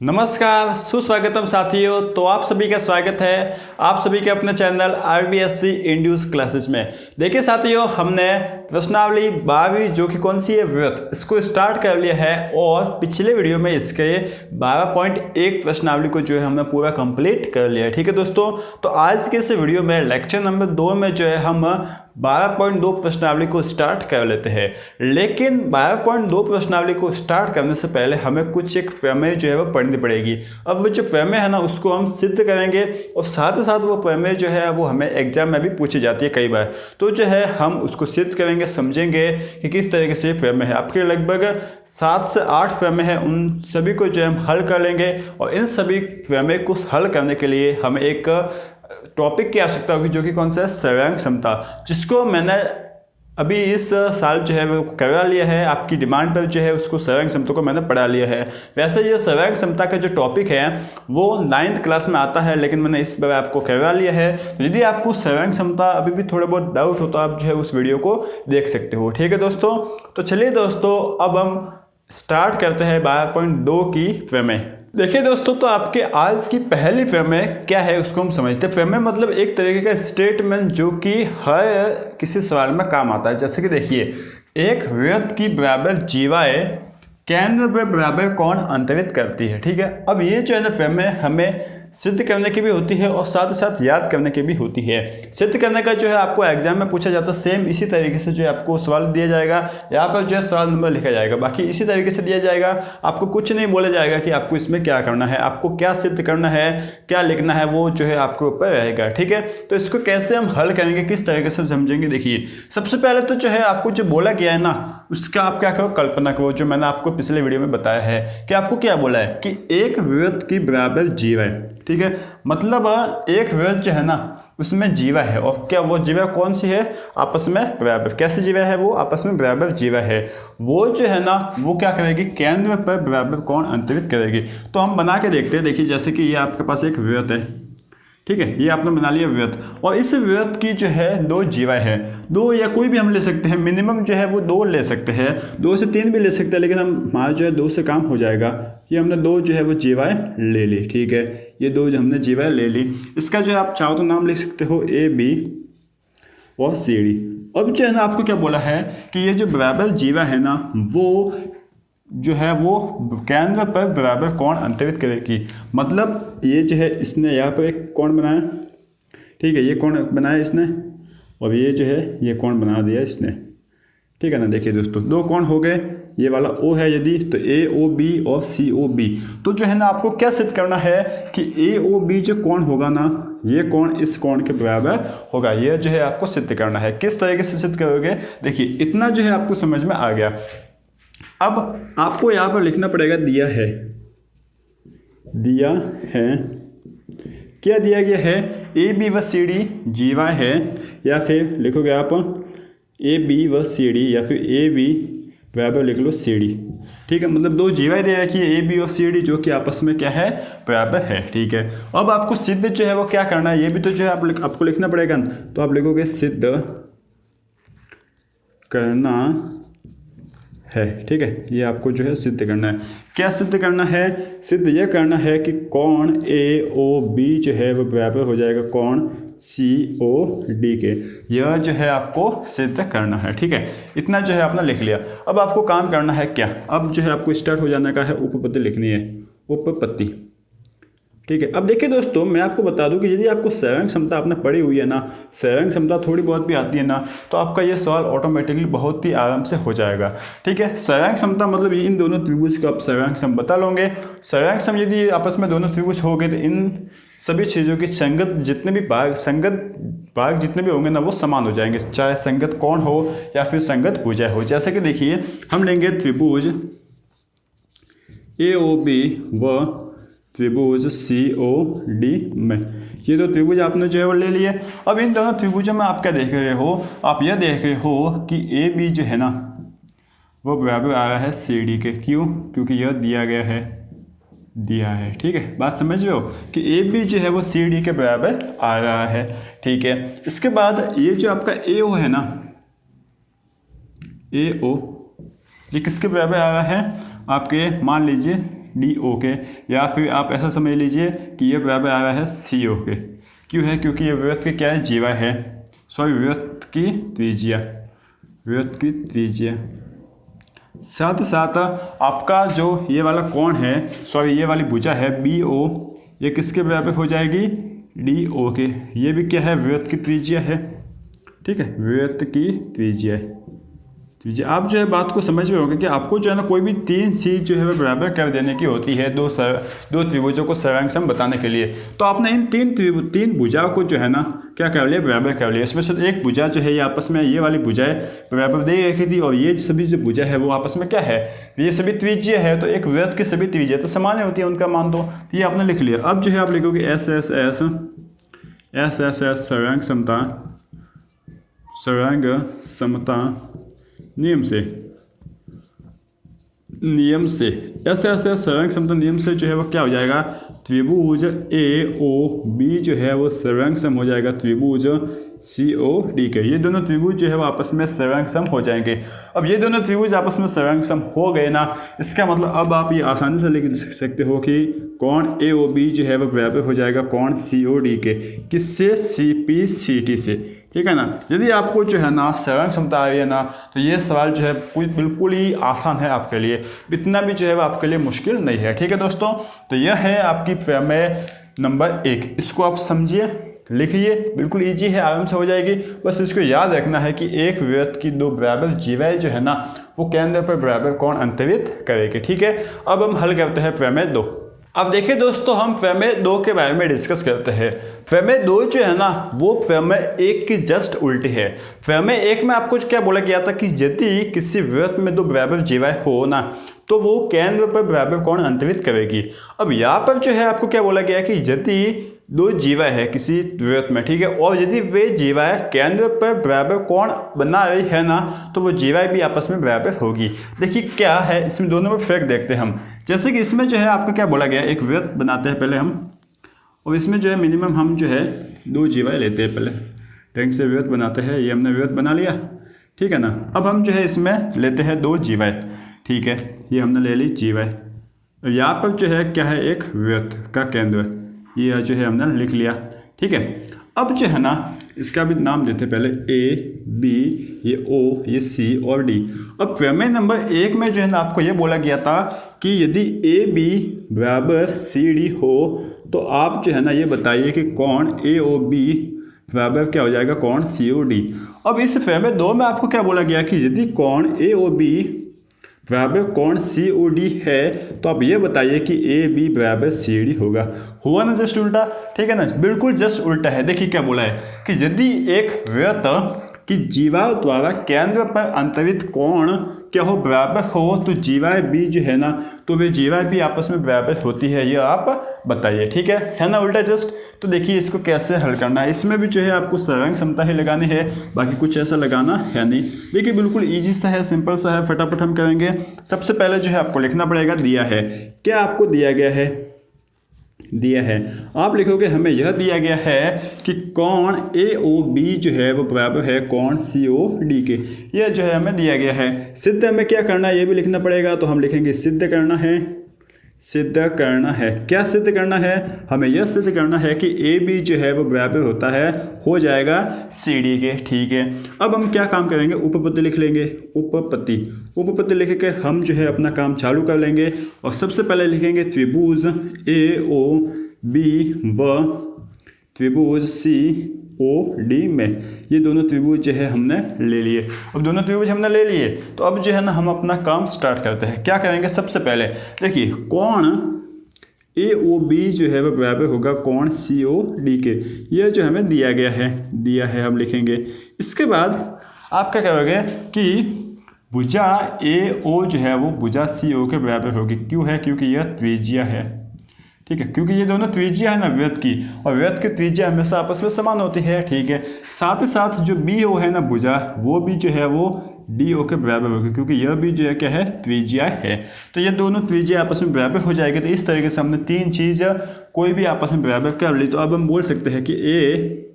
नमस्कार, सुस्वागतम साथियों। तो आप सभी का स्वागत है आप सभी के अपने चैनल RBSC इंड्यूस क्लासेस में। देखिए साथियों, हमने प्रश्नावली 12वीं जो कि कौन सी है व्रत, इसको स्टार्ट कर लिया है और पिछले वीडियो में इसके 12.1 प्रश्नावली को जो है हमने पूरा कंप्लीट कर लिया है। ठीक है दोस्तों, तो आज के इस वीडियो में लेक्चर नंबर 2 में जो है हम 12.2 प्रश्नावली को स्टार्ट कर लेते हैं। लेकिन 12.2 प्रश्नावली को स्टार्ट करने से पहले हमें कुछ एक प्रमेय जो है वो पढ़नी पड़ेगी। अब वो जो प्रमेय है ना, उसको हम सिद्ध करेंगे और साथ ही साथ वो प्रमेय जो है वो हमें एग्जाम में भी पूछी जाती है कई बार। तो जो है हम उसको सिद्ध करेंगे, समझेंगे कि किस तरीके से प्रमेय है। आपके लगभग 7 से 8 प्रमेय है, उन सभी को जो है हम हल कर लेंगे। और इन सभी प्रमेय को हल करने के लिए हमें एक टॉपिक की आवश्यकता होगी, जो कि कौन सा है, सर्वांग क्षमता, जिसको मैंने अभी इस साल जो है वो करवा लिया है। आपकी डिमांड पर जो है उसको सर्वांग क्षमता को मैंने पढ़ा लिया है। वैसे ये सर्वांग क्षमता का जो टॉपिक है वो 9th क्लास में आता है, लेकिन मैंने इस बार आपको करवा लिया है। तो यदि आपको सर्वांग क्षमता अभी भी थोड़ा बहुत डाउट हो तो आप जो है उस वीडियो को देख सकते हो। ठीक है दोस्तों, तो चलिए दोस्तों अब हम स्टार्ट करते हैं 12.2 की प्रमेय। देखिए दोस्तों, तो आपके आज की पहली प्रमेय क्या है उसको हम समझते हैं। प्रमेय मतलब एक तरीके का स्टेटमेंट जो कि हर किसी सवाल में काम आता है। जैसे कि देखिए, एक वृत्त की बराबर जीवाएं केंद्र पर बराबर कोण अंतरित करती है। ठीक है, अब ये जो है ना प्रमेय हमें सिद्ध करने की भी होती है और साथ ही साथ याद करने की भी होती है। सिद्ध करने का जो है आपको एग्जाम में पूछा जाता है, सेम इसी तरीके से जो है आपको सवाल दिया जाएगा। यहाँ पर जो है सवाल नंबर लिखा जाएगा, बाकी इसी तरीके से दिया जाएगा। आपको कुछ नहीं बोला जाएगा कि आपको इसमें क्या करना है, आपको क्या सिद्ध करना है, क्या लिखना है, वो जो है आपके ऊपर रहेगा। ठीक है, तो इसको कैसे हम हल करेंगे, किस तरीके से समझेंगे। देखिए, सबसे पहले तो जो है आपको जो बोला गया है ना, उसका आप क्या करो, कल्पना करो। जो मैंने आपको पिछले वीडियो में बताया है कि आपको क्या बोला है कि एक वृत्त की बराबर जीवा है। ठीक है, मतलब एक वृत्त जो है ना उसमें जीवा है, और क्या वो जीवा कौन सी है, आपस में बराबर। कैसे जीवा है वो, आपस में बराबर जीवा है। वो जो है ना वो क्या करेगी, केंद्र पर बराबर कोण अंतरित करेगी। तो हम बना के देखते हैं। देखिए, जैसे कि ये आपके पास एक वृत्त है, ठीक है, ये आपने बना लिया वृत्त, और इस वृत्त की जो है 2 जीवाएं हैं। 2 या कोई भी हम ले सकते हैं, मिनिमम जो है वो 2 ले सकते हैं, 2 से 3 भी ले सकते हैं, लेकिन हमारा जो है 2 से काम हो जाएगा। ये हमने 2 जो है वो जीवाएं ले ली। ठीक है, ये 2 जो हमने जीवाएं ले ली, इसका जो है आप चाहो तो नाम लिख सकते हो AB और CD। अब जो है ना आपको क्या बोला है कि ये जो बराबर जीवा है ना वो जो है वो केंद्र पर बराबर कोण अंतरित करेगी। मतलब ये जो है इसने यहाँ पर एक कोण बनाया, ठीक है, ये कोण बनाया इसने, और ये जो है ये कोण बना दिया इसने। ठीक है ना, देखिए दोस्तों 2 कोण हो गए। ये वाला O है यदि, तो AOB और COB। तो जो है ना आपको क्या सिद्ध करना है कि AOB जो कोण होगा ना, ये कोण इस कोण के बराबर होगा। ये जो है आपको सिद्ध करना है। किस तरीके से सिद्ध करोगे, देखिए इतना जो है आपको समझ में आ गया। अब आपको यहाँ पर लिखना पड़ेगा दिया है। दिया है, क्या दिया गया है, AB व CD जीवा है, या फिर लिखोगे आप AB व CD, या फिर AB बराबर लिख लो CD। ठीक है, मतलब 2 जीवाएं दे रखी है AB और CD, जो कि आपस में क्या है, बराबर है। ठीक है, अब आपको सिद्ध जो है वो क्या करना है, ये भी तो जो है आपको लिखना पड़ेगा। तो आप लिखोगे सिद्ध करना है। ठीक है, ये आपको जो है सिद्ध करना है। क्या सिद्ध करना है, सिद्ध ये करना है कि कोण AOB जो है वो बराबर हो जाएगा कोण COD के। यह जो है आपको सिद्ध करना है। ठीक है, इतना जो है आपने लिख लिया। अब आपको काम करना है क्या, अब जो है आपको स्टार्ट हो जाने का है, उपपत्ति लिखनी है, उपपत्ति। ठीक है, अब देखिए दोस्तों, मैं आपको बता दूं कि यदि आपको सर्वांग क्षमता आपने पढ़ी हुई है ना, सर्वांग क्षमता थोड़ी बहुत भी आती है ना, तो आपका ये सवाल ऑटोमेटिकली बहुत ही आराम से हो जाएगा। ठीक है, सर्वांग क्षमता मतलब इन दोनों त्रिभुज को आप सर्वांग क्षम बता लोगे। सर्वांग क्षम यदि आपस में दोनों त्रिभुज हो गए तो इन सभी चीज़ों की संगत जितने भी भाग जितने भी होंगे ना वो समान हो जाएंगे, चाहे संगत कोण हो या फिर संगत भुजा हो। जैसे कि देखिए, हम लेंगे त्रिभुज AOB व त्रिभुज COD में। ये 2 त्रिभुज आपने जो है वो ले लिए। अब इन दोनों त्रिभुजों में आप क्या देख रहे हो, आप यह देख रहे हो कि AB जो है ना वो बराबर आ रहा है CD के। क्यों, क्योंकि यह दिया गया है, दिया है। ठीक है, बात समझ रहे हो कि AB जो है वो CD के बराबर आ रहा है। ठीक है, इसके बाद ये जो आपका AO है ना, AO ये किसके बराबर आ रहा है, आपके मान लीजिए डी ओ के, या फिर आप ऐसा समझ लीजिए कि ये बराबर आ रहा है सी ओ के। क्यों है? क्योंकि ये वृत्त की क्या है? जीवा है, सॉरी वृत्त की त्रिज्या, वृत्त की त्रिज्या। साथ ही साथ आपका जो ये वाला कोण है, सॉरी ये वाली भुजा है बी ओ, ये किसके बराबर हो जाएगी? डी ओ के। ये भी क्या है? वृत्त की त्रिज्या है, ठीक है, वृत्त की त्रिज्या है। आप जो है बात को समझ रहे होंगे कि आपको जो है ना कोई भी तीन चीज़ जो है वो बराबर कर देने की होती है दो त्रिभुजों को सर्वांग बताने के लिए। तो आपने इन तीन भुजाओं को जो है ना क्या कर लिया? बराबर कर लिया। इसमें से एक भुजा जो है ये आपस में, ये वाली भुजाएं बराबर दे रखी थी, और ये सभी जो भुजा है वो आपस में क्या है? ये सभी त्रिज्य है। तो एक वृत्त की सभी त्रिज्या तो समान होती है, उनका मान दो। तो ये आपने लिख लिया। अब जो है आप लिखोगे S S S S S S सर्वांग समता नियम से ऐसे सर्वांग समता नियम से जो है वो क्या हो जाएगा? त्रिभुज ए ओ बी जो है वो सर्वांग सम हो जाएगा त्रिभुज सी ओ डी के। ये दोनों त्रिभुज जो है वो आपस में सर्वांग सम हो जाएंगे। अब ये दोनों त्रिभुज आपस में सर्वांग सम हो गए ना, इसका मतलब अब आप ये आसानी से लिख सकते हो कि कोण ए ओ बी जो है वो बराबर हो जाएगा कोण सी ओ डी के। किससे? सी पी सी टी से, ठीक है ना। यदि आपको जो है ना सर्वांग समता आ रही है ना, तो ये सवाल जो है बिल्कुल ही आसान है आपके लिए, इतना भी जो है वो आपके लिए मुश्किल नहीं है, ठीक है दोस्तों। तो यह है आपकी प्रमेय नंबर 1। इसको आप समझिए, लिखिए, बिल्कुल इजी है, आराम से हो जाएगी। बस इसको याद रखना है कि एक वृत्त की दो बराबर जीवाएं जो है ना वो केंद्र पर बराबर कोण अंतरित करेगी, ठीक है। अब हम हल करते हैं प्रमेय 2। अब देखिए दोस्तों, हम प्रमेय 2 के बारे में डिस्कस करते हैं। प्रमेय 2 जो है ना वो प्रमेय 1 की जस्ट उल्टी है। प्रमेय 1 में आपको क्या बोला गया था कि यदि किसी वृत्त में दो बराबर जीवाएं हो ना तो वो केंद्र पर बराबर कोण अंतरित करेगी। अब यहाँ पर जो है आपको क्या बोला गया कि यदि दो जीवाएं है किसी वृत्त में, ठीक है, और यदि वे जीवाएं केंद्र पर बराबर कोण बना रही है ना तो वो जीवाएं भी आपस में बराबर होगी। देखिए क्या है इसमें, दोनों में फर्क देखते हैं हम। जैसे कि इसमें जो है आपको क्या बोला गया, एक वृत्त बनाते हैं पहले हम, और इसमें जो है मिनिमम हम जो है दो जीवाएं लेते हैं, पहले ढंग से वृत्त बनाते हैं। ये हमने वृत्त बना लिया, ठीक है ना। अब हम जो है इसमें लेते हैं दो जीवाएं, ठीक है, ये हमने ले ली जीवाएं। यहाँ पर जो है क्या है, एक वृत्त का केंद्र, ये जो है हमने लिख लिया, ठीक है। अब जो है ना इसका भी नाम देते हैं पहले, ए बी, ये ओ, ये सी और डी। अब प्रमेय नंबर 1 में जो है ना आपको ये बोला गया था कि यदि ए बी बराबर सी डी हो तो आप जो है ना ये बताइए कि कोण ए ओ बी बराबर क्या हो जाएगा, कोण सी ओ डी। अब इस प्रमेय 2 में आपको क्या बोला गया कि यदि कोण ए ओ बी बराबर कोण सी ओ डी है तो आप ये बताइए कि ए बी बराबर सी डी होगा। हुआ ना जस्ट उल्टा, ठीक है ना, बिल्कुल जस्ट उल्टा है। देखिए क्या बोला है कि यदि एक वृत्त की जीवाओं द्वारा केंद्र पर अंतरित कोण क्या हो, बराबर हो, तो जीवाएं भी जो है ना तो वे जीवाएं भी आपस में बराबर होती है, ये आप बताइए, ठीक है ना, उल्टा जस्ट। तो देखिए इसको कैसे हल करना है। इसमें भी जो है आपको सर्वांग समता ही लगानी है, बाकी कुछ ऐसा लगाना है नहीं। देखिए बिल्कुल ईजी सा है, सिंपल सा है, फटाफट हम करेंगे। सबसे पहले जो है आपको लिखना पड़ेगा, दिया है, क्या आपको दिया गया है, दिया है, आप लिखोगे हमें यह दिया गया है कि कोण ए ओ बी जो है वो बराबर है कोण सी ओ डी के। यह जो है हमें दिया गया है। सिद्ध हमें क्या करना है ये भी लिखना पड़ेगा, तो हम लिखेंगे सिद्ध करना है, सिद्ध करना है। क्या सिद्ध करना है, हमें यह सिद्ध करना है कि ए बी जो है वो बराबर होता है, हो जाएगा सी डी के, ठीक है। अब हम क्या काम करेंगे, उपपत्ति लिख लेंगे, उपपत्ति लिख के हम जो है अपना काम चालू कर लेंगे। और सबसे पहले लिखेंगे त्रिभुज ए ओ बी व त्रिभुज सी ओ डी में, ये दोनों त्रिभुज जो है हमने ले लिए। अब दोनों त्रिभुज हमने ले लिए तो अब जो है ना हम अपना काम स्टार्ट करते हैं। क्या करेंगे, सबसे पहले देखिए कोण ए ओ बी जो है वह बराबर होगा कोण सी ओ डी के। यह जो हमें दिया गया है हम लिखेंगे। इसके बाद आप क्या करोगे कि भुजा ए ओ जो है वो भुजा सी ओ के बराबर होगी। क्यों है, क्योंकि यह त्रिज्या है, ठीक है, क्योंकि ये दोनों त्रिज्या है ना वृत्त की, और वृत्त की त्रिज्या हमेशा आपस में समान होती है, ठीक है। साथ ही साथ जो बी ओ है ना भुजा, वो भी जो है वो डी ओ के बराबर होगी, क्योंकि यह भी जो है क्या है, त्रिज्या है। तो ये दोनों त्रिज्या आपस में बराबर हो जाएगी। तो इस तरीके से हमने तीन चीज़ कोई भी आपस में बराबर कर ली। तो अब हम बोल सकते हैं कि ए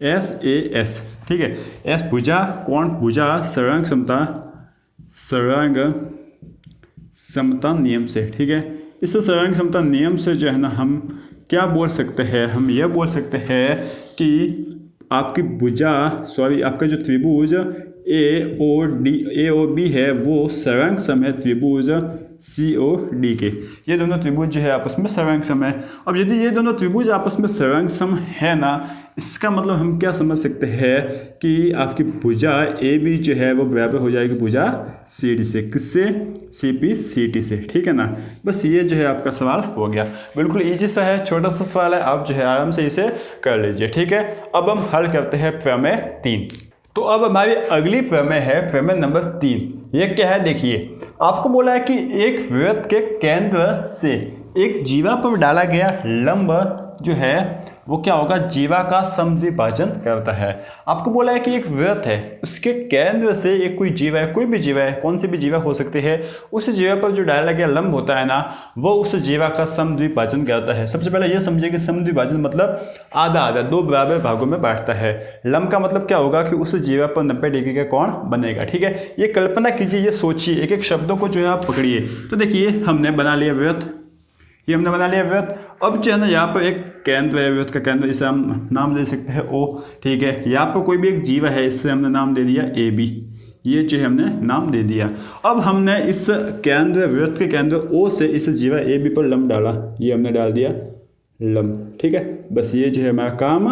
एस, ठीक है, एस भुजा, कोण भुजा सर्वांग समता नियम से, ठीक है, इस सर्वांग समता नियम से जो है ना हम क्या बोल सकते हैं, हम यह बोल सकते हैं कि आपकी आपका जो त्रिभुज ए और बी है वो सर्वांग सम है त्रिभुज सी और डी के। ये दोनों त्रिभुज जो है आपस में सर्वांग सम है। अब यदि ये दोनों त्रिभुज आपस में सर्वांग सम है ना, इसका मतलब हम क्या समझ सकते हैं कि आपकी भुजा ए बी जो है वो बराबर हो जाएगी भुजा सी डी से। किससे? सी पी सी टी से। ठीक है ना। बस ये जो है आपका सवाल हो गया। बिल्कुल ईजी सा है, छोटा सा सवाल है, आप जो है आराम से इसे कर लीजिए। ठीक है। अब हम हल करते हैं प्रमेय 3। तो अब हमारी अगली प्रमेय है प्रमेय नंबर 3। ये क्या है देखिए, आपको बोला है कि एक वृत्त के केंद्र से एक जीवा पर डाला गया लंब जो है वो क्या होगा, जीवा का समद्विभाजन करता है। आपको बोला है कि एक वृत्त है, उसके केंद्र से एक कोई जीवा है, कोई भी जीवा है, कौन सी भी जीवा हो सकती है, उस जीवा पर जो डाला गया लंब होता है ना, वो उस जीवा का समद्विभाजन करता है। सबसे पहले यह समझिए कि समद्विभाजन मतलब आधा आधा, दो बराबर भागों में बांटता है। लंब का मतलब क्या होगा कि उस जीवा पर 90 डिग्री का कोण बनेगा। ठीक है। ये कल्पना कीजिए, ये सोचिए, एक एक शब्दों को जो है आप पकड़िए। तो देखिए हमने बना लिया वृत्त, ये हमने बना लिया वृत्त। अब जो है ना यहाँ पर एक केंद्र है, वृत्त का केंद्र, इसे हम नाम दे सकते हैं ओ। ठीक है। यहाँ पर कोई भी एक जीवा है, इससे हमने नाम दे दिया ए बी, ये जो है हमने नाम दे दिया। अब हमने इस केंद्र, वृत्त के केंद्र ओ से इस जीवा ए बी पर लंब डाला, ये हमने डाल दिया लंब। ठीक है। बस ये जो है हमारा काम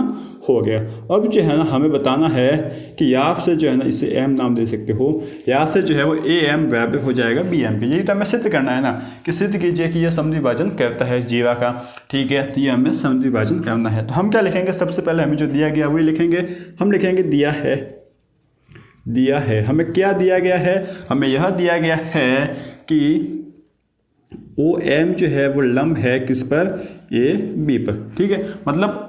हो गया। अब जो है ना हमें बताना है कि यहाँ से जो है ना इसे एम नाम दे सकते हो, यहाँ से जो है वो ए एम बराबर हो जाएगा बी एम के। यही तो हमें सिद्ध करना है ना, कि सिद्ध कीजिए कि यह समद्विभाजन करता है जीवा का। ठीक है। तो ये हमें समद्विभाजन करना है। तो हम क्या लिखेंगे, सबसे पहले हमें जो दिया गया वही लिखेंगे। हम लिखेंगे दिया है। हमें क्या दिया गया है, हमें यह दिया गया है कि ओ एम जो है वो लंब है किस पर, ए बी पर। ठीक है। मतलब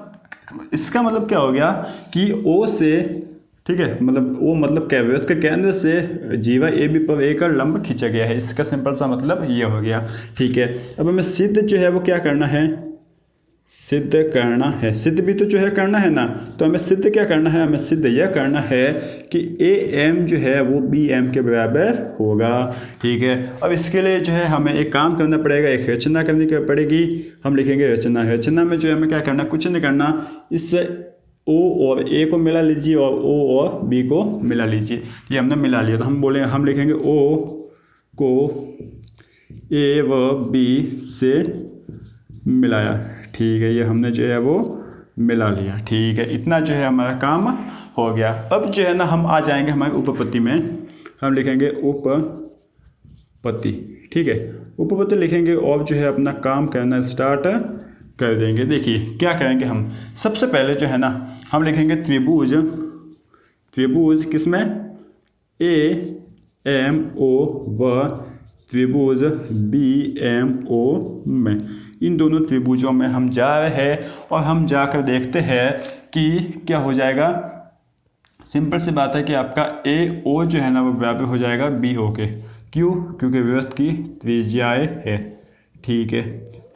इसका मतलब क्या हो गया कि ओ से, ठीक है, मतलब ओ मतलब क्या, वृत्त के केंद्र से जीवा ए बी पर एक लंब खींचा गया है। इसका सिंपल सा मतलब ये हो गया। ठीक है। अब हमें सिद्ध जो है वो क्या करना है, सिद्ध करना है। सिद्ध भी तो जो है करना है ना, तो हमें सिद्ध क्या करना है, हमें सिद्ध यह करना है कि ए एम जो है वो बी एम के बराबर होगा। ठीक है। अब इसके लिए जो है हमें एक काम करना पड़ेगा, एक रचना करनी पड़ेगी। हम लिखेंगे रचना। रचना में जो है हमें क्या करना, कुछ नहीं करना, इस ओ और ए को मिला लीजिए और ओ और बी को मिला लीजिए। ये हमने मिला लिया। तो हम लिखेंगे ओ को ए व बी से मिलाया। ठीक है। ये हमने जो है वो मिला लिया। ठीक है। इतना जो है हमारा काम हो गया। अब जो है ना हम आ जाएंगे हमारे उपपत्ति में। हम लिखेंगे उपपत्ति। ठीक है। उपपत्ति लिखेंगे और जो है अपना काम करना स्टार्ट कर देंगे। देखिए क्या करेंगे हम, सबसे पहले जो है ना हम लिखेंगे त्रिभुज किसमें, ए एम ओ व त्रिभुज बी एम ओ में। इन दोनों त्रिभुजों में हम जा रहे हैं और हम जाकर देखते हैं कि क्या हो जाएगा। सिंपल सी बात है कि आपका ए ओ जो है ना वो बराबर हो जाएगा बी ओ के। क्यों? क्योंकि वृत्त की त्रिज्याएं है। ठीक है।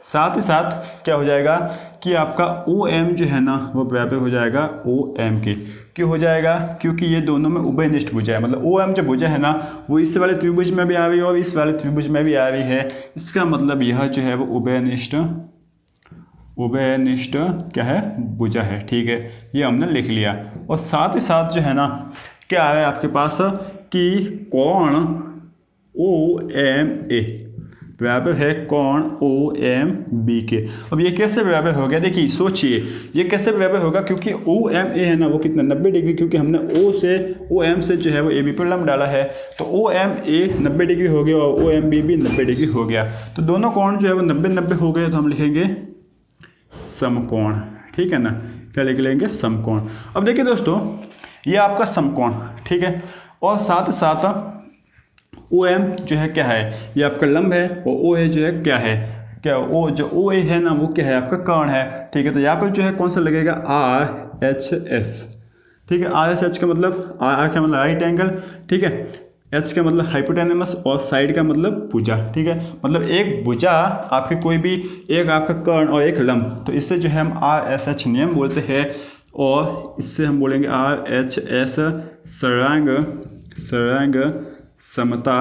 साथ ही साथ क्या हो जाएगा कि आपका ओ एम जो है ना वो बराबर हो जाएगा ओ एम के। क्यों हो जाएगा? क्योंकि ये दोनों में उभयनिष्ठ भुजा है। मतलब ओ एम जो भुजा है ना वो इस वाले त्रिभुज में भी आ रही है और इस वाले त्रिभुज में भी आ रही है। इसका मतलब यह जो है वो उभयनिष्ठ क्या है, भुजा है। ठीक है। ये हमने लिख लिया। और साथ ही साथ जो है ना क्या आ रहा है आपके पास कि कोण ओ एम ए बराबर है कोण ओ एम बी के। अब ये कैसे बराबर हो गया, देखिए सोचिए ये कैसे बराबर होगा, क्योंकि ओ एम ए है ना वो कितना 90 डिग्री, क्योंकि हमने ओ एम से जो है वो ए बी पर लंब डाला है। तो ओ एम ए 90 डिग्री हो गया और ओ एम बी भी 90 डिग्री हो गया। तो दोनों कोण जो है वो 90-90 हो गए। तो हम लिखेंगे समकोण। ठीक है ना। क्या लिख लेंगे, समकोण। अब देखिए दोस्तों ये आपका समकोण। ठीक है। और साथ साथ ओ एम जो है क्या है, ये आपका लंब है और ओ ए जो है क्या है, क्या ओ जो ओ ए है ना वो क्या है, आपका कोण है। ठीक है। तो यहाँ पर जो है कौन सा लगेगा, आर एच एस। ठीक है। आर एच एच का मतलब आर का मतलब राइट एंगल। ठीक है। एच का मतलब हाइपोटेनमस और साइड का मतलब भुजा। ठीक है। मतलब एक भुजा आपके कोई भी एक आपका कोण और एक लंब, तो इससे जो है हम आर एस एच नियम बोलते हैं। और इससे हम बोलेंगे आर एच एस सर्वांग समता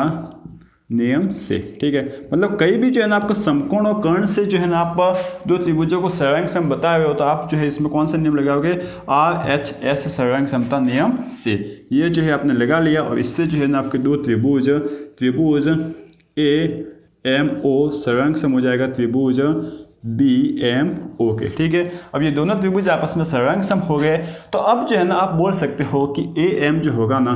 नियम से। ठीक है, मतलब कहीं भी जो है ना आपको समकोण और कर्ण से जो है ना आप दो त्रिभुजों को सर्वांग सम बताए हुए हो तो आप जो है इसमें कौन सा नियम लगाओगे, RHS सर्वांग समता नियम से। ये जो है आपने लगा लिया और इससे जो है ना आपके दो त्रिभुज AMO सर्वांग सम हो जाएगा त्रिभुज BMO के। ठीक है, अब ये दोनों त्रिभुज आपस में सर्वांग सम हो गए तो अब जो है ना आप बोल सकते हो कि AM जो होगा ना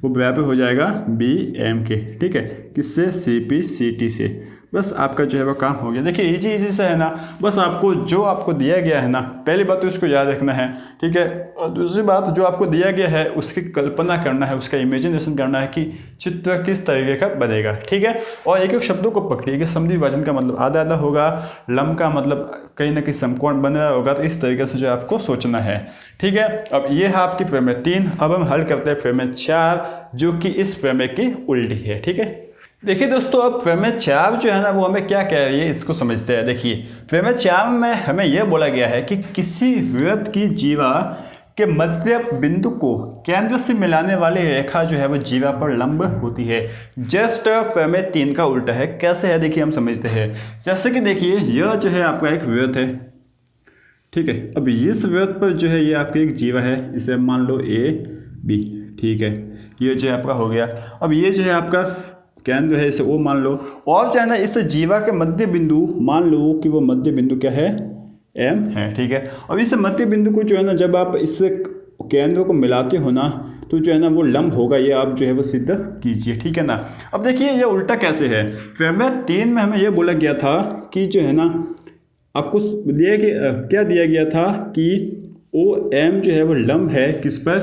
वो बराबर हो जाएगा BM के। ठीक है, किससे, CPCT से। बस आपका जो है वो काम हो गया। देखिए इजी से है ना, बस आपको जो आपको दिया गया है ना, पहली बात तो इसको याद रखना है। ठीक है, और दूसरी बात जो आपको दिया गया है उसकी कल्पना करना है, उसका इमेजिनेशन करना है कि चित्र किस तरीके का बनेगा। ठीक है, और एक एक शब्दों को पकड़िए कि समद्वि विभाजन का मतलब आधा आधा होगा, लंब का मतलब कहीं ना कहीं समकोण बन रहा होगा, तो इस तरीके से जो आपको सोचना है। ठीक है, अब ये है आपकी प्रमेय 3। अब हम हल करते हैं प्रमेय 4 जो कि इस प्रमेय की उल्टी है। ठीक है, देखिए दोस्तों अब प्रमेय 4 जो है ना वो हमें क्या कह रही है इसको समझते हैं। देखिए प्रमेय 4 में हमें यह बोला गया है कि किसी वृत्त की जीवा के मध्य बिंदु को केंद्र से मिलाने वाली रेखा जो है वो जीवा पर लंब होती है। जस्ट प्रमेय 3 का उल्टा है। कैसे है देखिए हम समझते हैं। जैसे कि देखिए यह जो है आपका एक वृत्त है। ठीक है, अब इस वृत्त पर जो है ये आपकी एक जीवा है, इसे मान लो AB। ठीक है, ये जो है आपका हो गया। अब ये जो है आपका केंद्र है, इसे O मान लो, और जो है ना इस जीवा के मध्य बिंदु मान लो कि वो मध्य बिंदु क्या है, M है। ठीक है, अब इस मध्य बिंदु को जो है ना जब आप इस केंद्र को मिलाते हो ना तो जो है ना वो लंब होगा, ये आप जो है वो सिद्ध कीजिए। ठीक है ना, अब देखिए ये उल्टा कैसे है। प्रमेय 3 में हमें ये बोला गया था कि जो है ना आपको दिया कि क्या दिया गया था कि OM जो है वो लंब है किस पर,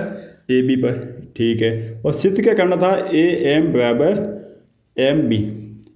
AB पर। ठीक है, और सिद्ध क्या करना था, AM बराबर MB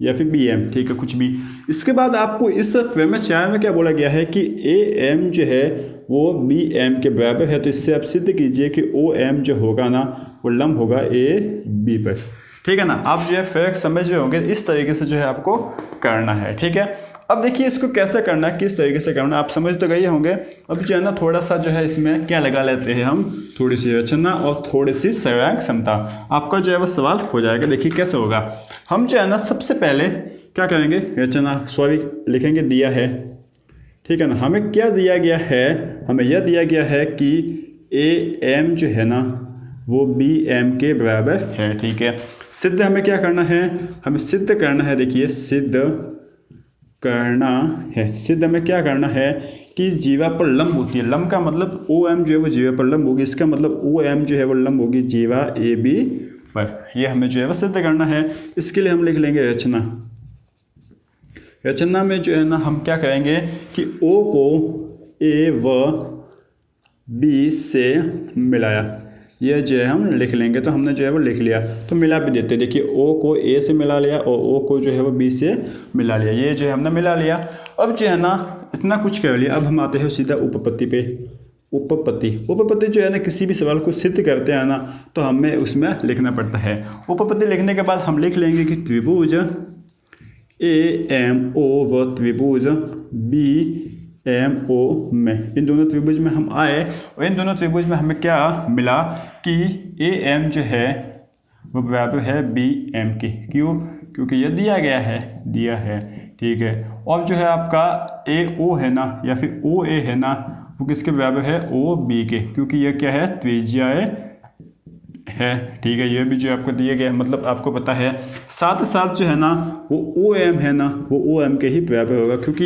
या फिर BM। ठीक है, कुछ भी। इसके बाद आपको इस प्रमेय 4 में क्या बोला गया है कि AM जो है वो BM के बराबर है, तो इससे आप सिद्ध कीजिए कि OM जो होगा ना वो लंब होगा AB पर। ठीक है ना, आप जो है फर्क समझ रहे होंगे, इस तरीके से जो है आपको करना है। ठीक है, अब देखिए इसको कैसे करना है, किस तरीके से करना है, आप समझ तो गए होंगे। अब जो है ना थोड़ा सा जो है इसमें क्या लगा लेते हैं हम, थोड़ी सी रचना और थोड़ी सी सर्वांग समता। आपका जो है वो सवाल हो जाएगा। देखिए कैसे होगा। हम जो है ना सबसे पहले क्या करेंगे, रचना लिखेंगे, दिया है। ठीक है ना, हमें क्या दिया गया है, हमें यह दिया गया है कि AM जो है ना वो BM के बराबर है। ठीक है, सिद्ध हमें क्या करना है, हमें सिद्ध करना है। देखिए सिद्ध करना है, सिद्ध में क्या करना है कि जीवा पर लंब होती है। लंब का मतलब OM जो है वो जीवा पर लंब होगी, इसका मतलब OM जो है वो लंब होगी जीवा AB पर। ये हमें जो है वो सिद्ध करना है। इसके लिए हम लिख लेंगे रचना। रचना में जो है ना हम क्या करेंगे कि O को A व B से मिलाया, यह जो है हम लिख लेंगे। तो हमने जो है वो लिख लिया, तो मिला भी देते। देखिए O को A से मिला लिया और O को जो है वो B से मिला लिया, ये जो है हमने मिला लिया। अब जो है ना इतना कुछ कर लिया। अब हम आते हैं सीधा उपपत्ति पे। उपपत्ति जो है ना किसी भी सवाल को सिद्ध करते हैं ना तो हमें उसमें लिखना पड़ता है। उपपत्ति लिखने के बाद हम लिख लेंगे कि त्रिभुज AMO व त्रिभुज BMO में, इन दोनों त्रिभुज में हम आए और इन दोनों त्रिभुज में हमें क्या मिला कि AM जो है वो बराबर है BM के। क्यों, क्योंकि ये दिया गया है। ठीक है, और जो है आपका AO है ना या फिर OA है ना वो किसके बराबर है, OB के, क्योंकि ये क्या है, त्रिज्या है। ठीक है, ये भी जो आपको दिए गए मतलब आपको पता है। साथ साथ जो है ना वो OM है ना वो OM के ही बराबर होगा, क्योंकि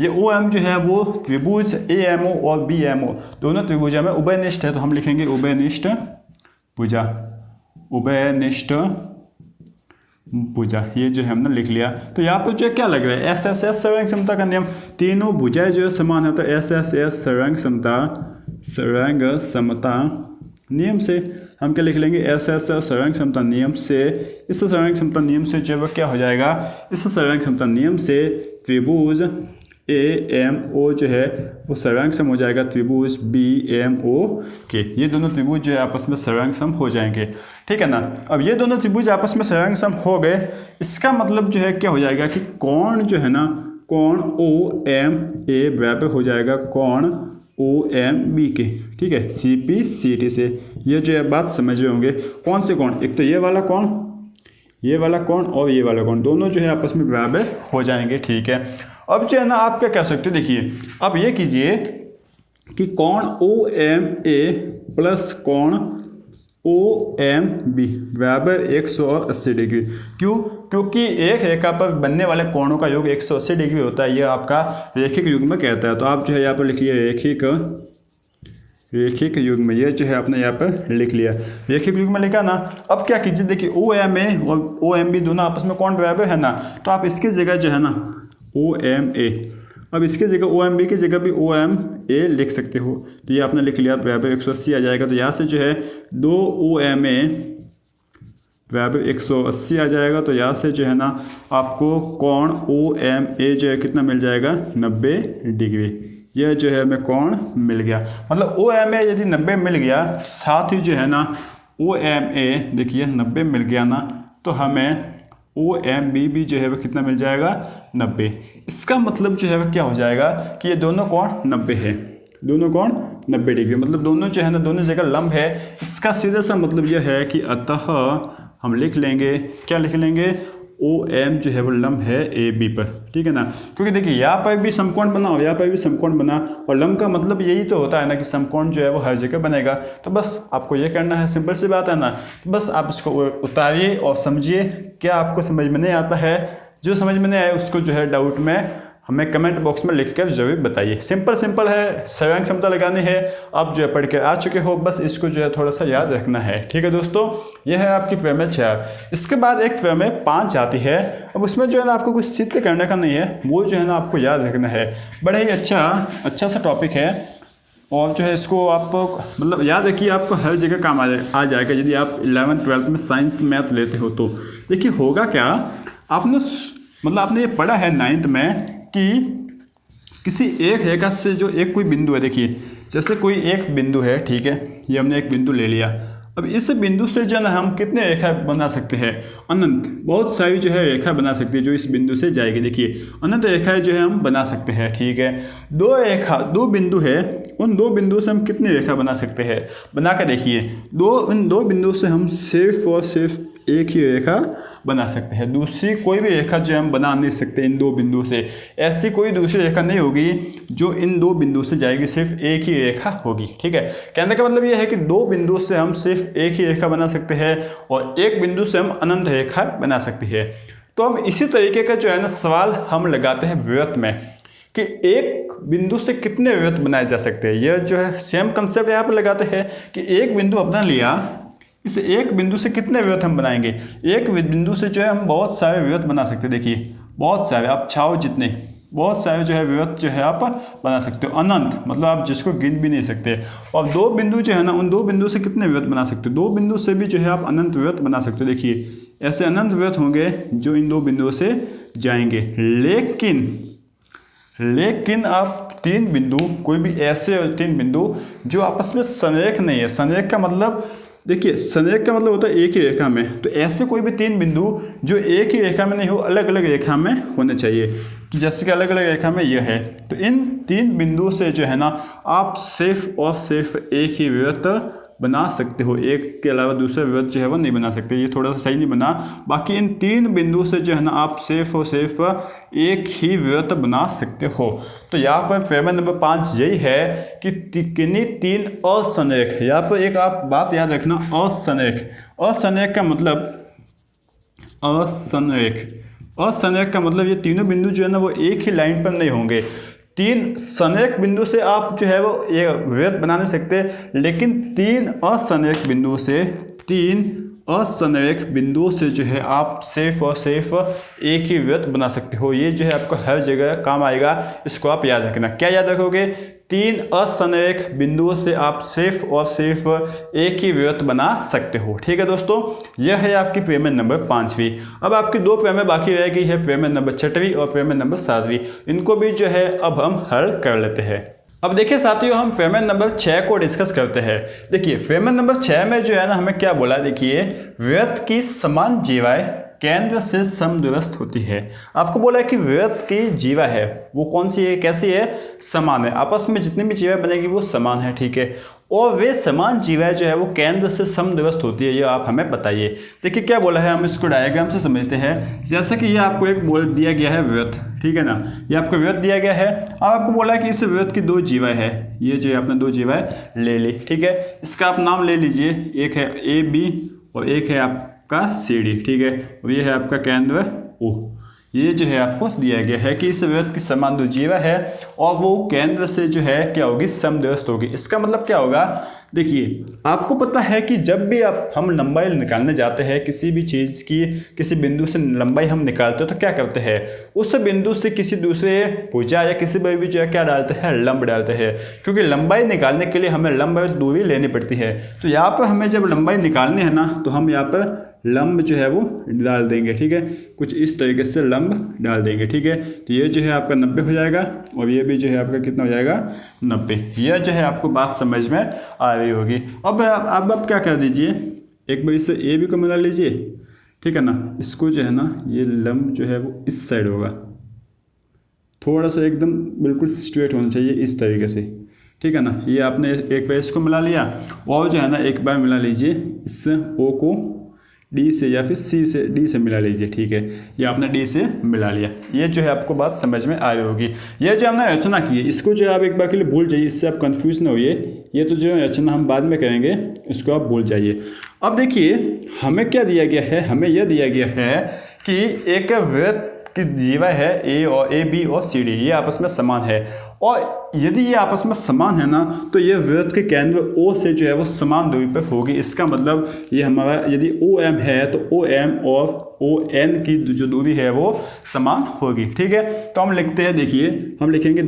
ये OM जो है वो त्रिभुज AMO और BMO दोनों त्रिभुजा में उभयनिष्ठ है। तो हम लिखेंगे उभयनिष्ठ भुजा, उभयनिष्ठ भुजा। ये जो है हमने लिख लिया। तो यहाँ पर जो क्या लग रहा है, SSS सर्वांग समता का नियम, तीनों भुजाएं जो है समान है, तो SSS सर्वांग समता नियम से हम क्या लिख लेंगे, SSS सर्वांग समता नियम से। इस सर्वांग समता नियम से जो है क्या हो जाएगा, इस सर्वांग समता नियम से त्रिभुज AMO जो है वो सर्वांग सम हो जाएगा त्रिभुज BMO के। ये दोनों त्रिभुज जो है आपस में सर्वांग सम हो जाएंगे। ठीक है ना, अब ये दोनों त्रिभुज आपस में सर्वांग सम हो गए, इसका मतलब जो है क्या हो जाएगा कि कोण जो है ना, कोण OMA बराबर हो जाएगा कोण OMB के। ठीक है, CPCT से। ये जो है बात समझ रहे होंगे। कौन से कोण, एक तो ये वाला कोण, ये वाला कोण और ये वाला कोण दोनों जो है आपस में बराबर हो जाएंगे, ठीक है। अब जो है ना आप क्या कह सकते हो, देखिए अब ये कीजिए कि कोण OMA प्लस कोण OMB बराबर 180 डिग्री। क्यों? क्योंकि एक रेखा पर बनने वाले कोणों का योग 180 डिग्री होता है, यह आपका रेखिक युग्म कहता है। तो आप जो है यहाँ पर लिखिए रेखिक युग्म, ये जो है आपने यहाँ पर लिख लिया, रेखिक युग्म लिखा ना। अब क्या कीजिए, देखिए OMA और OMB दोनों आपस में कोण बराबर है ना, तो आप इसकी जगह जो है ना OMA, अब इसकी जगह OMB की जगह भी OMA लिख सकते हो। तो ये आपने लिख लिया, बराबर 180 आ जाएगा। तो यहाँ से जो है 2 OMA बराबर 180 आ जाएगा। तो यहाँ से जो है ना आपको कोण OMA जो है कितना मिल जाएगा, 90 डिग्री। यह जो है हमें कोण मिल गया। मतलब OMA यदि 90 मिल गया, साथ ही जो है ना OMA देखिए 90 मिल गया ना, तो हमें OMB भी जो है वो कितना मिल जाएगा, 90। इसका मतलब जो है वो क्या हो जाएगा कि ये दोनों कोण 90 है, दोनों कोण 90 डिग्री, मतलब दोनों जो है ना दोनों जगह लंब है। इसका सीधा सा मतलब यह है कि अतः हम लिख लेंगे, क्या लिख लेंगे, OM जो है वो लंब है AB पर, ठीक है ना। क्योंकि देखिए यहाँ पर भी समकोण बना और यहाँ पर भी समकोण बना, और लंब का मतलब यही तो होता है ना कि समकोण जो है वो हर जगह बनेगा। तो बस आपको ये करना है, सिंपल सी बात है ना। बस आप इसको उतारिए और समझिए, क्या आपको समझ में नहीं आता है, जो समझ में नहीं आए उसको जो है डाउट में हमें कमेंट बॉक्स में लिखकर जरूर बताइए। सिंपल है, सर्वांग क्षमता लगानी है, आप जो है पढ़ के आ चुके हो, बस इसको जो है थोड़ा सा याद रखना है, ठीक है दोस्तों। यह है आपकी प्रमेय 4। इसके बाद एक प्रमेय 5 आती है। अब उसमें जो है ना आपको कुछ सिद्ध करने का नहीं है, वो जो है ना आपको याद रखना है। बड़ा ही अच्छा सा टॉपिक है, और जो है इसको आप मतलब याद रखिए, आपको हर जगह काम आ जाएगा यदि आप 11th-12th में साइंस मैथ लेते हो। तो देखिए होगा क्या, आपने ये पढ़ा है 9th में कि किसी एक रेखा से जो एक कोई बिंदु है, देखिए जैसे कोई एक बिंदु है, ठीक है, ये हमने एक बिंदु ले लिया। अब इस बिंदु से जो है हम कितने रेखा बना सकते हैं, अनंत, बहुत सारी जो है रेखा बना सकते हैं जो इस बिंदु से जाएगी। देखिए अनंत रेखाएं जो है हम बना सकते हैं, ठीक है। दो बिंदु है, उन दो बिंदु से हम कितनी रेखा बना सकते हैं, बना कर देखिए। उन दो बिंदु से हम सिर्फ और सिर्फ एक ही रेखा बना सकते हैं, दूसरी कोई भी रेखा जो हम बना नहीं सकते इन दो बिंदु से। ऐसी कोई दूसरी रेखा नहीं होगी जो इन दो बिंदु से जाएगी, सिर्फ एक ही रेखा होगी, ठीक है। कहने का मतलब यह है कि दो बिंदु से हम सिर्फ एक ही रेखा बना सकते हैं और एक बिंदु से हम अनंत रेखा बना सकते हैं। तो हम इसी तरीके का जो है ना सवाल हम लगाते हैं वृत्त में कि एक बिंदु से कितने वृत्त बनाए जा सकते हैं। यह जो है सेम कंसेप्ट यहाँ पर लगाते हैं कि एक बिंदु अपना लिया, इस एक बिंदु से कितने वृत्त हम बनाएंगे। एक बिंदु से जो है हम बहुत सारे वृत्त बना सकते हैं, देखिए बहुत सारे, आप चाहो जितने, बहुत सारे जो है वृत्त जो है आप बना सकते हो, अनंत, मतलब आप जिसको गिन भी नहीं सकते। और दो बिंदु जो है ना, उन दो बिंदु से कितने वृत्त बना सकते हो, दो बिंदु से भी जो है आप अनंत वृत्त बना सकते हो। देखिए ऐसे अनंत वृत्त होंगे जो इन दो बिंदुओं से जाएंगे। लेकिन आप तीन बिंदु, कोई भी ऐसे तीन बिंदु जो आपस में संरेख नहीं है, संरेख का मतलब देखिए, संरेख का मतलब होता है एक ही रेखा में, तो ऐसे कोई भी तीन बिंदु जो एक ही रेखा में नहीं हो, अलग अलग रेखा में होने चाहिए। तो जैसे कि अलग अलग रेखा में यह है, तो इन तीन बिंदुओं से जो है ना आप सिर्फ और सिर्फ एक ही वृत्त बना सकते हो, एक के अलावा दूसरे वृत्त जो है वो नहीं बना सकते। ये थोड़ा सा सही नहीं बना, बाकी इन तीन बिंदुओं से जो है ना आप सिर्फ और सिर्फ एक ही वृत्त बना सकते हो। तो यहाँ पर प्रमेय नंबर 5 यही है कि किन्हीं तीन असंरेख, यहाँ पर एक आप बात याद रखना, असंरेख का मतलब, असंरेख का मतलब ये तीनों बिंदु जो है ना वो एक ही लाइन पर नहीं होंगे। तीन संरेख बिंदु से आप जो है वो ये वृत्त बना नहीं सकते, लेकिन तीन असंरेख बिंदुओं से जो है आप सिर्फ और सिर्फ एक ही वृत्त बना सकते हो। ये जो है आपको हर जगह काम आएगा, इसको आप याद रखना। क्या याद रखोगे, तीन असंरेख बिंदुओं से आप सिर्फ और सिर्फ एक ही वृत्त बना सकते हो, ठीक है दोस्तों। यह है आपकी प्रमेय नंबर 5वीं। अब आपकी दो प्रमेय बाकी रह गई है, प्रमेय नंबर 6वीं और प्रमेय नंबर 7वीं। इनको भी जो है अब हम हल कर लेते हैं। अब देखिए साथियों, हम प्रमेय नंबर 6 को डिस्कस करते हैं। देखिए प्रमेय नंबर 6 में जो है ना हमें क्या बोला, देखिए वृत्त की समान जीवाएं केंद्र से समदूरस्थ होती है। आपको बोला है कि वृत्त की जीवा है वो कौन सी है, कैसी है, समान है, आपस में जितनी भी जीवा बनेगी वो समान है, ठीक है। और वे समान जीवाएं जो है वो केंद्र से समदूरस्थ होती है, ये आप हमें बताइए। देखिए क्या बोला है, हम इसको डायग्राम से समझते हैं। जैसा कि ये आपको एक बोल दिया गया है वृत्त, ठीक है ना, ये आपको वृत्त दिया गया है। अब आपको बोला है कि इस वृत्त की दो जीवाएं है, ये जो है आपने दो जीवाएं ले ली, ठीक है। इसका आप नाम ले लीजिए, एक है ए बी और एक है आपका सी डी, ठीक है, और ये है आपका केंद्र ओ। ये जो है आपको दिया गया है कि इस वृत्त की समान दो जीवा है और वो केंद्र से जो है क्या होगी, समदूरस्थ होगी। इसका मतलब क्या होगा, देखिए आपको पता है कि जब भी हम लंबाई निकालने जाते हैं किसी भी चीज़ की, किसी बिंदु से लंबाई हम निकालते हैं तो क्या करते हैं, उस बिंदु से किसी दूसरे भुजा या किसी भी जो है क्या डालते हैं, लंब डालते हैं, क्योंकि लंबाई निकालने के लिए हमें लंब दूरी लेनी पड़ती है। तो यहाँ पर हमें जब लंबाई निकालनी है ना, तो हम यहाँ पर लंब जो है वो डाल देंगे, ठीक है, कुछ इस तरीके से लंब डाल देंगे, ठीक है। तो ये जो है आपका 90 हो जाएगा और ये भी जो है आपका कितना हो जाएगा, 90। यह जो है आपको बात समझ में आ रही होगी। अब आप क्या कर दीजिए, एक बार इसे ए बी को मिला लीजिए, ठीक है ना। इसको जो है ना, ये लंब जो है वो इस साइड होगा, थोड़ा सा एकदम बिल्कुल स्ट्रेट होना चाहिए इस तरीके से, ठीक है ना। ये आपने एक बार इसको मिला लिया और जो है ना एक बार मिला लीजिए इस ओ को डी से या फिर सी से, डी से मिला लीजिए, ठीक है। ये आपने डी से मिला लिया। ये जो है आपको बात समझ में आ रही होगी। ये जो हमने रचना की है इसको जो है आप एक बार के लिए भूल जाइए, इससे आप कंफ्यूज ना होइए। ये तो जो रचना हम बाद में करेंगे, इसको आप भूल जाइए। अब देखिए हमें क्या दिया गया है, हमें यह दिया गया है कि एक वृत्त कि जीवा है ए बी और सी डी, ये आपस में समान है। और यदि ये आपस में समान है ना, तो ये वृत्त के केंद्र ओ से जो है वो समान दूरी पर होगी। इसका मतलब ये हमारा यदि ओ एम है तो ओ एम और ओ एन की जो दूरी है वो समान होगी, ठीक है। तो हम लिखते हैं, देखिए हम लिखेंगे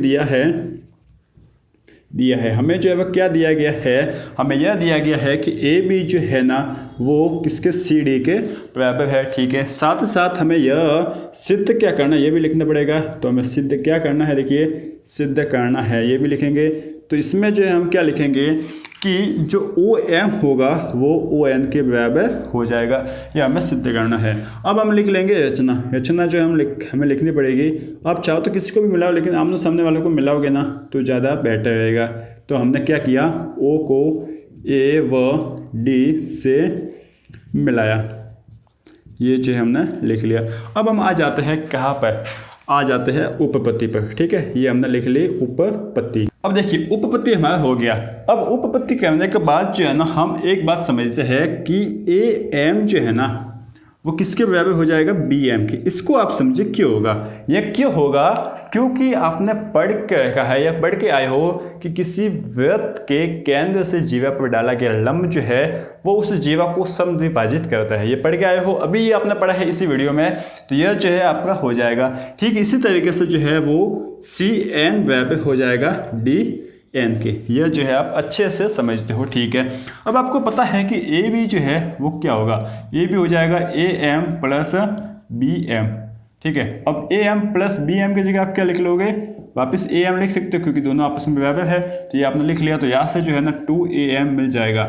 दिया है हमें जो है वह क्या दिया गया है, हमें यह दिया गया है कि ए बी जो है ना वो किसके सी डी के बराबर है, ठीक है। साथ ही साथ हमें यह सिद्ध क्या करना है, ये भी लिखना पड़ेगा। तो हमें सिद्ध क्या करना है, देखिए सिद्ध करना है, ये भी लिखेंगे। तो इसमें जो है हम क्या लिखेंगे कि जो ओ एम होगा वो ओ एन के बराबर हो जाएगा, ये हमें सिद्ध करना है। अब हम लिख लेंगे रचना जो हमें लिखनी पड़ेगी। आप चाहो तो किसी को भी मिलाओ, लेकिन आमने सामने वालों को मिलाओगे ना तो ज़्यादा बेटर रहेगा। तो हमने क्या किया, ओ को ए व डी से मिलाया, ये जो हमने लिख लिया। अब हम आ जाते हैं कहाँ पर, आ जाते हैं उपपत्ति पर, ठीक है। ये हमने लिख ली उपपत्ति। अब देखिए उपपत्ति हमारा हो गया। अब उपपत्ति करने के बाद जो है ना हम एक बात समझते हैं कि ए एम जो है ना वो किसके बराबर हो जाएगा, बी एम के। इसको आप समझे क्यों होगा, यह क्यों होगा, क्योंकि आपने पढ़ के रखा है या पढ़ के आए हो कि किसी वृत्त के केंद्र से जीवा पर डाला गया लंब जो है वो उस जीवा को समद्विभाजित करता है। ये पढ़ के आए हो, अभी ये आपने पढ़ा है इसी वीडियो में। तो यह जो है आपका हो जाएगा। ठीक इसी तरीके से जो है वो सी एन बराबर हो जाएगा डी एन के। यह जो है आप अच्छे से समझते हो, ठीक है। अब आपको पता है कि ए बी जो है वो क्या होगा, ए बी हो जाएगा A M plus B M, ठीक है। अब A M plus B M की जगह आप क्या लिख लोगे, वापस ए एम लिख सकते हो क्योंकि दोनों आपस में बराबर है। तो ये आपने लिख लिया, तो यहाँ से जो है ना 2am मिल जाएगा,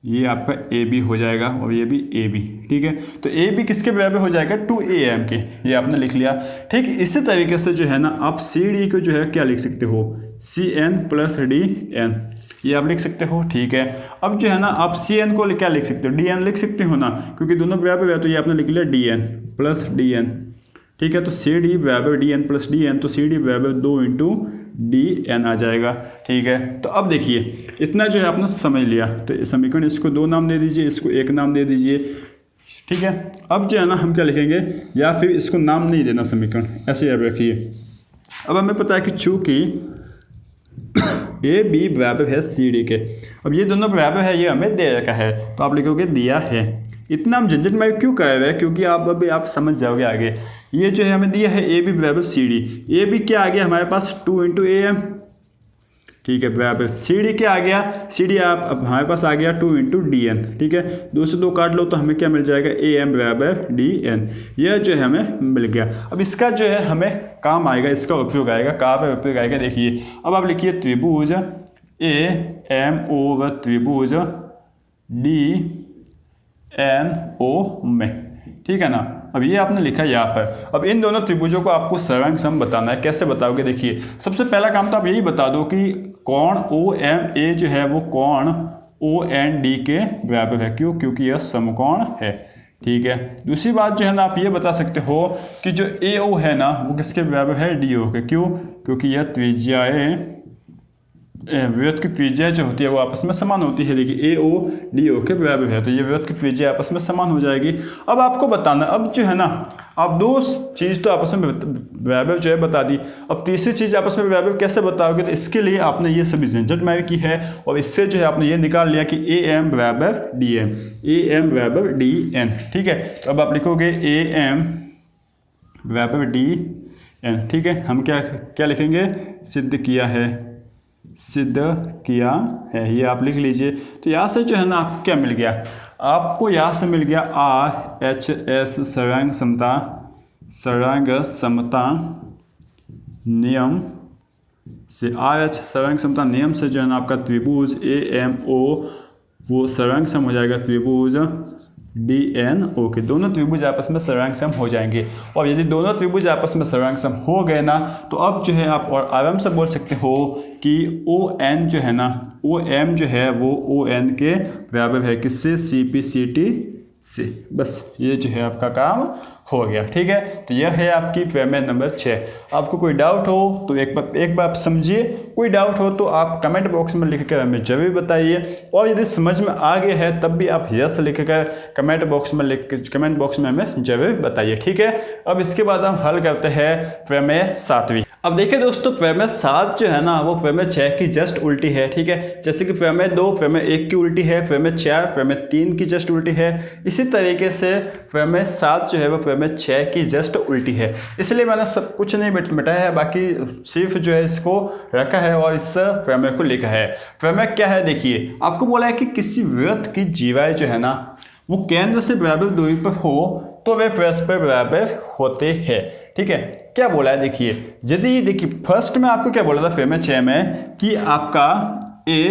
ये आपका ए बी हो जाएगा और ये भी ए बी, ठीक है। तो ए बी किसके बराबर हो जाएगा, 2am के, ये आपने लिख लिया। ठीक इसी तरीके से जो है ना आप सी डी को जो है क्या लिख सकते हो, C N plus D N, ये आप लिख सकते हो, ठीक है। अब जो है ना आप सी एन को क्या लिख सकते हो, डी एन लिख सकते हो ना, क्योंकि दोनों बराबर है। तो ये आपने लिख लिया D N plus D N, ठीक है। तो सी डी बराबर D N plus D N, तो सी डी बराबर 2 इंटू डी एन आ जाएगा, ठीक है। तो अब देखिए इतना जो है आपने समझ लिया। तो समीकरण इसको 2 नाम दे दीजिए, इसको 1 नाम दे दीजिए, ठीक है। अब जो है ना हम क्या लिखेंगे, या फिर इसको नाम नहीं देना समीकरण, ऐसे याद रखिए। अब हमें पता है कि चूँकि ए बी बराबर है सी डी के, अब ये दोनों बराबर है, ये हमें दे रखा है, तो आप लिखोगे दिया है। इतना हम झंझट में क्यों कर रहे हैं, क्योंकि अभी आप समझ जाओगे आगे। ये जो है हमें दिया है ए बी बराबर सी डी, ए बी क्या आ गया हमारे पास 2 इंटू ए एम, ठीक है, बराबर सी डी क्या आ गया, सी डी आप अब हमारे पास आ गया 2 इंटू डी एन, ठीक है। 2 से 2 काट लो तो हमें क्या मिल जाएगा, ए एम बराबर डी एन। यह जो है हमें मिल गया। अब इसका जो है हमें काम आएगा, इसका उपयोग आएगा, कहाँ पर उपयोग आएगा देखिए। अब आप लिखिए त्रिभुज ए एम ओ व त्रिभुज डी एन ओ में, ठीक है ना। अब ये आपने लिखा यहाँ पर। अब इन दोनों त्रिभुजों को आपको सर्वांग सम बताना है। कैसे बताओगे, देखिए सबसे पहला काम तो आप यही बता दो कि कौन ओ एम ए जो है वो कौन ओ एन डी के बराबर है। क्यों? क्योंकि यह समकोण है। ठीक है। दूसरी बात जो है ना, आप ये बता सकते हो कि जो ए ओ है ना वो किसके बराबर है? डी ओ के। क्यों? क्योंकि यह त्रिज्याएं, वृत्त की त्रिज्या जो होती है वो आपस में समान होती है। देखिए ए ओ डी ओ के बराबर है, तो ये वृत्त की त्रिज्या आपस में समान हो जाएगी। अब आपको बताना, अब जो है ना आप दो चीज़ तो आपस में बराबर जो है बता दी, अब तीसरी चीज़ आपस में बराबर कैसे बताओगे? तो इसके लिए आपने ये सभी झंझट मारी की है और इससे जो है आपने ये निकाल लिया कि ए एम बराबर डी एम, ए एम बराबर डी एन। ठीक है। तो अब आप लिखोगे ए एम बराबर डी एन। ठीक है। हम क्या लिखेंगे? सिद्ध किया है, सिद्ध किया है, ये आप लिख लीजिए। तो यहाँ से जो है ना आपको क्या मिल गया? आपको यहाँ से मिल गया आर एच एस सर्वांग समता नियम से, आर एच सर्वांग समता नियम से जो है ना आपका त्रिभुज ए एम ओ वो सर्वांग सम हो जाएगा त्रिभुज डी एन ओ के। दोनों त्रिभुज आपस में सर्वांग सम हो जाएंगे और यदि दोनों त्रिभुज आपस में सर्वांग सम हो गए ना तो अब जो है आप और आराम से बोल सकते हो कि ओ एन जो है ना, ओ एम जो है वो ओ एन के बराबर है। किससे? सी पी सी टी से। बस ये जो है आपका काम हो गया। ठीक है। तो यह है आपकी प्रमेय नंबर 6। आपको कोई डाउट हो तो एक बार आप समझिए, कोई डाउट हो तो आप कमेंट बॉक्स में लिख कर हमें जरूर बताइए और यदि समझ में आ गया है तब भी आप यस लिख कर कमेंट बॉक्स में हमें जरूर बताइए। ठीक है। अब इसके बाद हम हल करते हैं प्रमेय 7वीं। अब देखिए दोस्तों, प्रमेय 7 जो है ना वो प्रमेय 6 की जस्ट उल्टी है। ठीक है। जैसे कि प्रमेय 2 प्रमेय 1 की उल्टी है, प्रमेय 4 प्रमेय 3 की जस्ट उल्टी है, इसी तरीके से प्रमेय 7 जो है वो प्रमेय 6 की जस्ट उल्टी है। इसलिए मैंने सब कुछ नहीं मिटाया है, बाकी सिर्फ जो है इसको रखा है और इस प्रमेय को लिखा है। प्रमेय क्या है? देखिए, आपको बोला है कि किसी वृत्त की जीवाएं जो है ना वो केंद्र से बराबर दूरी पर हो तो वे परस्पर बराबर होते हैं। ठीक है। क्या बोला है? देखिए फर्स्ट में आपको क्या बोला था प्रमेय 6 में कि आपका ए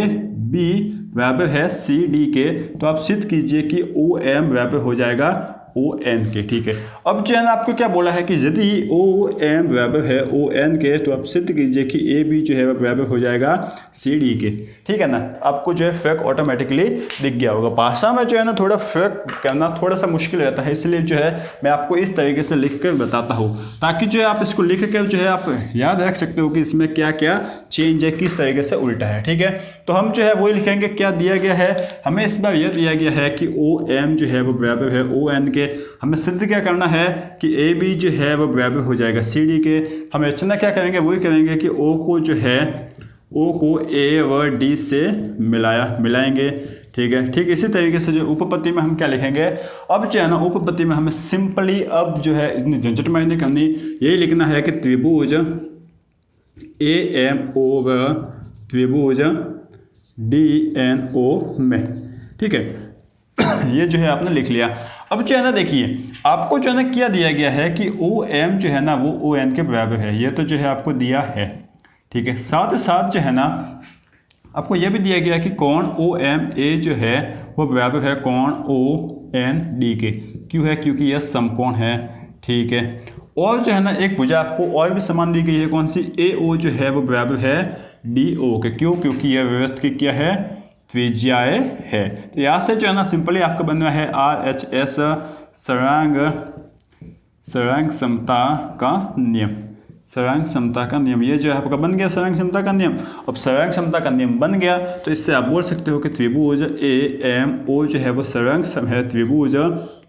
बी बराबर है सी डी के, तो आप सिद्ध कीजिए कि ओ एम बराबर हो जाएगा ओ एन के। ठीक है। अब जो है ना आपको क्या बोला है कि यदि ओ एम बराबर है ओ एन के तो आप सिद्ध कीजिए कि ए बी जो है वह बराबर हो जाएगा सी डी के। ठीक है ना। आपको जो है फर्क ऑटोमेटिकली दिख गया होगा। भाषा में जो है ना थोड़ा फर्क करना थोड़ा सा मुश्किल रहता है, इसलिए जो है मैं आपको इस तरीके से लिख कर बताता हूँ ताकि जो है आप इसको लिख कर जो है आप याद रख सकते हो कि इसमें क्या क्या चेंज है, किस तरीके से उल्टा है। ठीक है। तो हम जो है वही लिखेंगे। क्या दिया गया है हमें? इस बार यह दिया गया है कि ओ एम जो है वो बराबर है ओ एन के। हमें सिद्ध क्या करना है कि ए बी जो है वो बराबर हो जाएगा सी डी के। हम रचना क्या करेंगे? वही करेंगे कि ओ को जो है ओ को ए व डी से मिलाएंगे। ठीक है। ठीक इसी तरीके से जो उपपत्ति में हम क्या लिखेंगे? अब जो है ना उपपत्ति में हमें सिंपली अब जो है इतनी झंझट मारी नहीं करनी, यही लिखना है कि त्रिभुज ए एम ओ व त्रिभुज डी एन ओ में। ठीक है। ये जो है आपने लिख लिया। अब जो है ना देखिए, आपको जो है ना क्या दिया गया है कि ओ एम जो है ना वो ओ एन के बराबर है, ये तो जो है आपको दिया है। ठीक है। साथ ही साथ जो है ना आपको यह भी दिया गया कि कोण ओ एम ए जो है वो बराबर है कोण ओ एन डी के। क्यों है? क्योंकि यह समकोण है। ठीक है। और जो है ना एक भुजा आपको और भी समान दी गई है, कौन सी? ए ओ जो है वो बराबर है डी ओ के। क्यों? क्योंकि यह वृत्त की क्या है? त्रिज्याएं है। तो यहाँ से जो है ना सिंपली आपका बन रहा है आर एच एस सर्वांग समता का नियम। सर्वांग समता का नियम ये जो है आपका बन गया सर्वांग समता का नियम। अब सर्वांग समता का नियम बन गया तो इससे आप बोल सकते हो कि त्रिभुज ए एम ओ जो है वो सर्वांग सम है त्रिभुज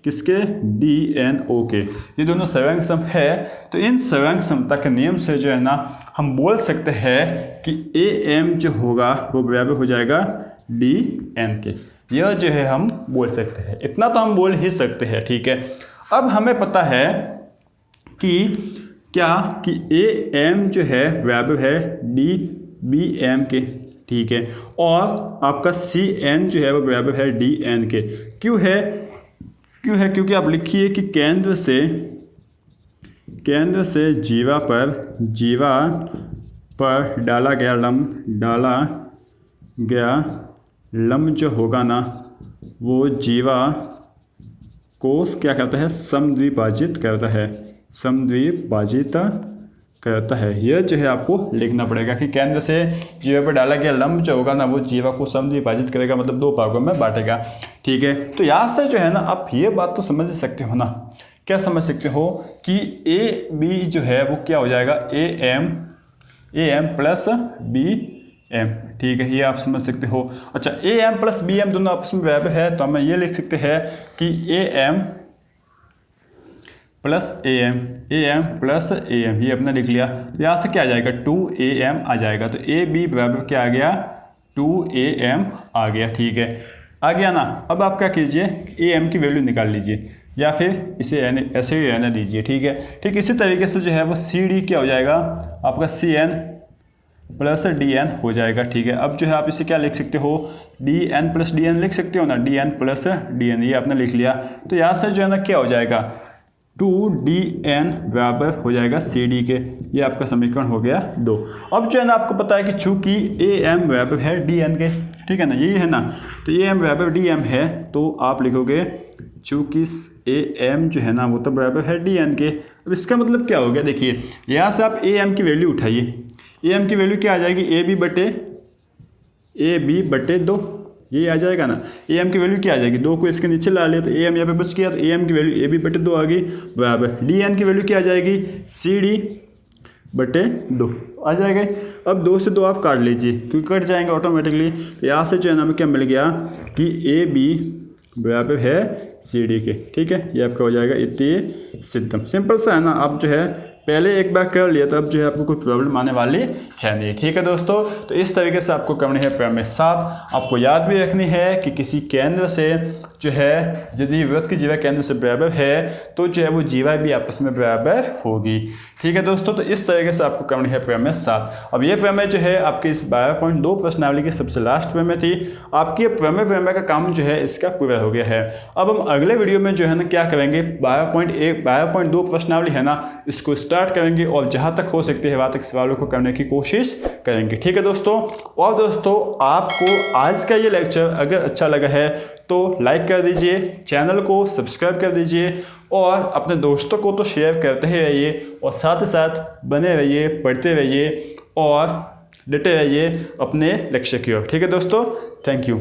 किसके? डी एन ओ के। ये दोनों सर्वांग सम है। तो इन सर्वांग समता के नियम से जो है ना हम बोल सकते हैं कि ए एम जो होगा वो बराबर हो जाएगा डी एन के। यह जो है हम बोल सकते हैं, इतना तो हम बोल ही सकते हैं। ठीक है। अब हमें पता है कि क्या कि ए एम जो है बराबर है डी बी एम के। ठीक है। और आपका सी एन जो है वो बराबर है डी एन के। क्यों है? क्योंकि आप लिखिए कि केंद्र से जीवा पर डाला गया लंब जो होगा ना वो जीवा को क्या करता है? समद्विभाजित करता है। समद्विभाजित करता है। यह जो है आपको लिखना पड़ेगा कि केंद्र से जीवा पर डाला गया लंब जो होगा ना वो जीवा को समद्विभाजित करेगा, मतलब 2 भागों में बांटेगा। ठीक है, तो यहाँ से जो है ना आप ये बात तो समझ सकते हो ना, क्या समझ सकते हो कि ए बी जो है वो क्या हो जाएगा, A M plus B M. ठीक है, ये आप समझ सकते हो। अच्छा, A M plus B M दोनों आपस में बराबर है, तो हम ये लिख सकते हैं कि A M plus A M plus A M, ये अपना लिख लिया। यहाँ से क्या आ जाएगा, 2am आ जाएगा। तो ए बी बराबर क्या आ गया, 2am आ गया। ठीक है, आ गया ना। अब आप क्या कीजिए, ए एम की वैल्यू निकाल लीजिए या फिर इसे ऐसे ही रहने दीजिए। ठीक है, ठीक इसी तरीके से जो है वो सी डी क्या हो जाएगा आपका, C N plus D N हो जाएगा। ठीक है, अब जो है आप इसे क्या लिख सकते हो, D N plus D N लिख सकते हो ना, D N plus D N, ये आपने लिख लिया। तो यहाँ से जो है ना क्या हो जाएगा, 2dn बराबर हो जाएगा CD के। ये आपका समीकरण हो गया 2। अब जो है ना आपको पता है कि चूंकि am बराबर है dn के, ठीक है ना, यही है ना, तो am बराबर dm है, तो आप लिखोगे चूंकि am जो है ना वो तो बराबर है dn के। अब इसका मतलब क्या हो गया, देखिए यहाँ से आप am की वैल्यू उठाइए, am की वैल्यू क्या आ जाएगी, ए बी बटे 2, ये आ जाएगा ना। ए एम की वैल्यू क्या आ जाएगी, 2 को इसके नीचे ला लिया तो ए एम यहाँ पे बच गया, तो ए एम की वैल्यू ए बी बटे 2 आ गई बराबर डी एन की वैल्यू क्या आ जाएगी, सी डी बटे 2 आ जाएगा। अब 2 से 2 आप काट लीजिए क्योंकि कट जाएंगे ऑटोमेटिकली। तो यहाँ से जो है ना हमें क्या मिल गया कि ए बी बराबर है सी डी के। ठीक है, ये आपका हो जाएगा इतने सिद्धम, सिंपल सा है ना। आप जो है पहले एक बार कर लिया तो अब जो है आपको कोई प्रॉब्लम आने वाली है नहीं। ठीक है दोस्तों, तो इस तरीके से आपको करनी है प्रमेय 7। आपको याद भी रखनी है कि किसी केंद्र से जो है यदि वृत्त की जीवा केंद्र से बराबर है तो जो है वो जीवा भी आपस में बराबर होगी। ठीक है दोस्तों, तो इस तरीके से आपको करनी है प्रमेय 7। अब ये प्रमेय जो है आपके इस 12.2 प्रश्नावली की सबसे लास्ट प्रमेय थी। आपकी प्रमेय का काम जो है इसका पूरा हो गया है। अब हम अगले वीडियो में जो है ना क्या करेंगे, 12.2 प्रश्नावली है ना, इसको स्टार्ट करेंगे और जहां तक हो सकती है वहां तक सवालों को करने की कोशिश करेंगे। ठीक है दोस्तों, और दोस्तों आपको आज का ये लेक्चर अगर अच्छा लगा है तो लाइक कर दीजिए, चैनल को सब्सक्राइब कर दीजिए और अपने दोस्तों को तो शेयर करते ही रहिए और साथ ही साथ बने रहिए, पढ़ते रहिए और डटे रहिए अपने लक्ष्य की ओर। ठीक है दोस्तों, थैंक यू।